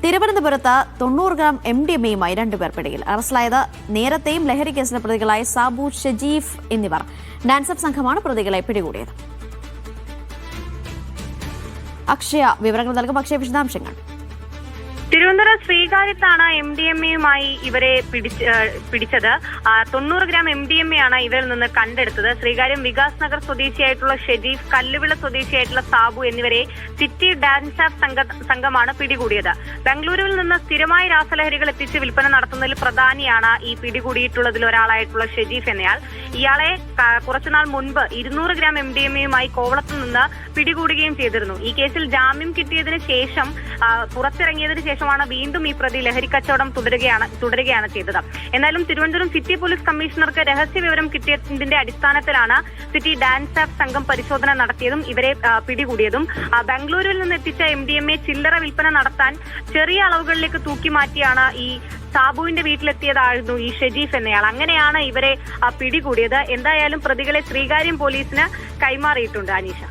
തിരുവനന്തപുരത്ത് 90 ഗ്രാം MDMA-യുമായി രണ്ടുപേർ പിടിയിൽ. അറസ്റ്റിലായത് നേരത്തെയും ലഹരി കേസിലെ പ്രതികളായ സാബു, ഷജീഫ് എന്നിവർ. ഡാൻസപ്പ് സംഘമാണ് പ്രതികളെ പിടികൂടിയത്. അക്ഷയ വിവരങ്ങൾ നൽകും. അക്ഷയ, വിശദാംശങ്ങൾ. തിരുവനന്തപുരം ശ്രീകാര്യത്താണ് MDMA-യുമായി ഇവരെ പിടിച്ചത്. 90 ഗ്രാം MDMA ആണ് ഇവരിൽ നിന്ന് കണ്ടെടുത്തത്. ശ്രീകാര്യം വികാസ് നഗർ സ്വദേശിയായിട്ടുള്ള ഷെജീഫ്, കല്ലുവിള സ്വദേശിയായിട്ടുള്ള സാബു എന്നിവരെ സിറ്റി ഡാൻസ് ആപ്പ് സംഘമാണ് പിടികൂടിയത്. ബംഗളൂരുവിൽ നിന്ന് സ്ഥിരമായി രാസലഹരികൾ എത്തിച്ച് വിൽപ്പന നടത്തുന്നതിൽ പ്രധാനിയാണ് ഈ പിടികൂടിയിട്ടുള്ളതിൽ ഒരാളായിട്ടുള്ള ഷെജീഫ് എന്നയാൾ. ഇയാളെ കുറച്ചുനാൾ മുൻപ് 200 ഗ്രാം MDMA-യുമായി കോവളത്ത് നിന്ന് പിടികൂടുകയും ചെയ്തിരുന്നു. ഈ കേസിൽ ജാമ്യം കിട്ടിയതിനു ശേഷം പുറത്തിറങ്ങിയതിനു ശേഷമാണ് വീണ്ടും ഈ പ്രതി ലഹരി കച്ചവടം തുടരുകയാണ് ചെയ്തത്. എന്നാലും തിരുവനന്തപുരം സിറ്റി പോലീസ് കമ്മീഷണർക്ക് രഹസ്യ വിവരം കിട്ടിയതിന്റെ അടിസ്ഥാനത്തിലാണ് സിറ്റി ഡാൻസ് ആപ്പ് സംഘം പരിശോധന നടത്തിയതും ഇവരെ പിടികൂടിയതും. ബംഗളൂരുവിൽ നിന്ന് എത്തിച്ച MDMA ചില്ലറ വിൽപ്പന നടത്താൻ ചെറിയ അളവുകളിലേക്ക് തൂക്കി മാറ്റിയാണ് ഈ സാബുവിന്റെ വീട്ടിലെത്തിയതായിരുന്നു ഈ ഷെജീഫ് എന്നയാൾ. അങ്ങനെയാണ് ഇവരെ പിടികൂടിയത്. എന്തായാലും പ്രതികളെ ശ്രീകാര്യം പോലീസിന് കൈമാറിയിട്ടുണ്ട്. അനീഷ.